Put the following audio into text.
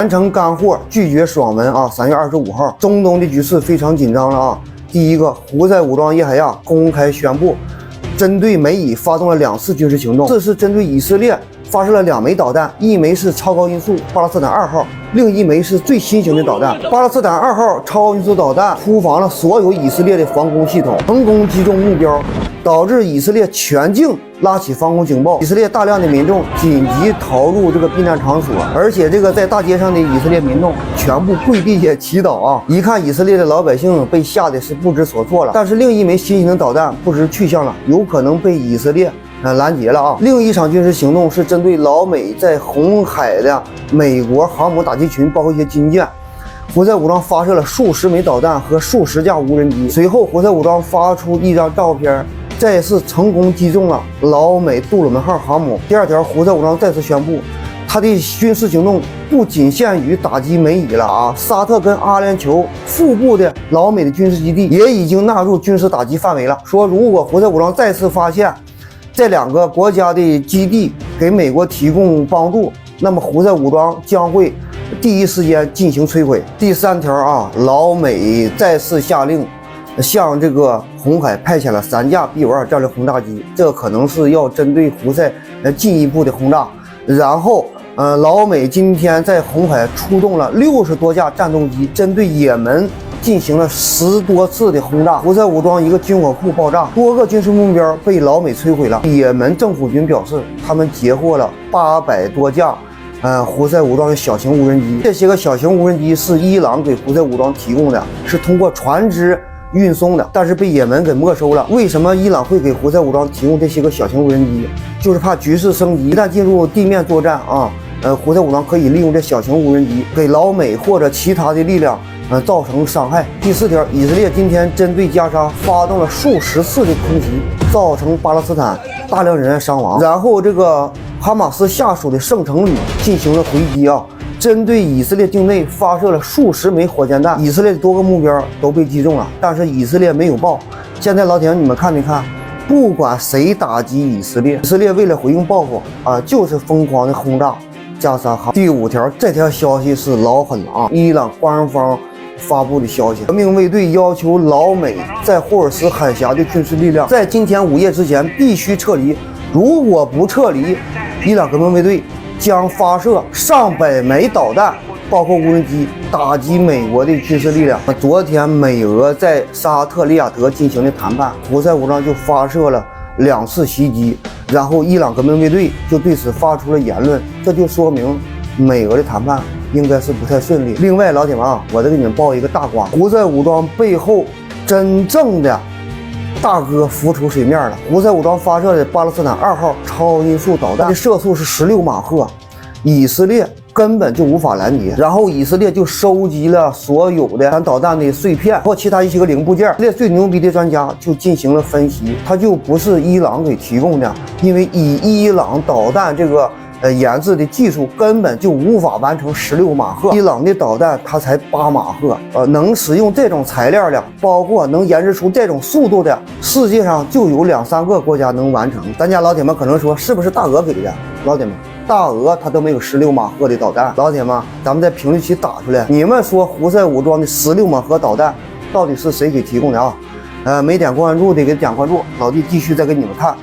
完成干货，拒绝爽文啊！3月25号，中东的局势非常紧张了啊！第一个，胡塞武装叶海亚公开宣布，针对美以发动了2次军事行动，这是针对以色列发射了2枚导弹，一枚是超高音速巴勒斯坦2号，另一枚是最新型的导弹。巴勒斯坦2号超高音速导弹突防了所有以色列的防空系统，成功击中目标，导致以色列全境拉起防空警报。以色列大量的民众紧急逃入这个避难场所，而且这个在大街上的以色列民众全部跪地下祈祷啊！一看以色列的老百姓被吓得是不知所措了。但是另一枚新型的导弹不知去向了，有可能被以色列拦截了啊！另一场军事行动是针对老美在红海的美国航母打击群，包括一些军舰。胡塞武装发射了数十枚导弹和数十架无人机。随后，胡塞武装发出一张照片，再次成功击中了老美杜鲁门号航母。第二条，胡塞武装再次宣布，他的军事行动不仅限于打击美以了啊，沙特跟阿联酋腹部的老美的军事基地也已经纳入军事打击范围了。说如果胡塞武装再次发现这2个国家的基地给美国提供帮助，那么胡塞武装将会第一时间进行摧毁。第3条啊，老美再次下令向这个红海派遣了3架 B-52战略轰炸机，这可能是要针对胡塞进一步的轰炸。然后老美今天在红海出动了60多架战斗机，针对也门进行了10多次的轰炸。胡塞武装一个军火库爆炸，多个军事目标被老美摧毁了。也门政府军表示，他们截获了800多架胡塞武装的小型无人机。这些个小型无人机是伊朗给胡塞武装提供的，是通过船只运送的，但是被也门给没收了。为什么伊朗会给胡塞武装提供这些个小型无人机？就是怕局势升级，一旦进入地面作战啊，胡塞武装可以利用这小型无人机给老美或者其他的力量造成伤害。第4条，以色列今天针对加沙发动了数十次的空袭，造成巴勒斯坦大量人员伤亡。然后这个哈马斯下属的圣城旅进行了回击啊，针对以色列境内发射了数十枚火箭弹，以色列的多个目标都被击中了，但是以色列没有报。现在老铁你们看没看？不管谁打击以色列，以色列为了回应报复啊，就是疯狂的轰炸加沙。第5条，这条消息是老狠了啊！伊朗官方发布的消息，革命卫队要求老美在霍尔斯海峡的军事力量在今天午夜之前必须撤离，如果不撤离，伊朗革命卫队将发射上百枚导弹，包括无人机，打击美国的军事力量。昨天美俄在沙特利雅得进行的谈判，胡塞武装就发射了2次袭击，然后伊朗革命卫队就对此发出了言论，这就说明美俄的谈判应该是不太顺利。另外老铁们啊，我再给你们爆一个大瓜，胡塞武装背后真正的大哥浮出水面了。胡塞武装发射的巴勒斯坦2号超音速导弹的射速是16马赫，以色列根本就无法拦截。然后以色列就收集了所有的导弹的碎片或其他一些个零部件。以色列最牛逼的专家就进行了分析，它就不是伊朗给提供的，因为以伊朗导弹这个研制的技术根本就无法完成16马赫，伊朗的导弹它才8马赫，能使用这种材料的，包括能研制出这种速度的，世界上就有2、3个国家能完成。咱家老铁们可能说，是不是大俄给的？老铁们，大俄它都没有16马赫的导弹。老铁们，咱们在评论区打出来，你们说胡塞武装的16马赫导弹到底是谁给提供的啊？没点关注的给点关注，老弟继续再给你们看。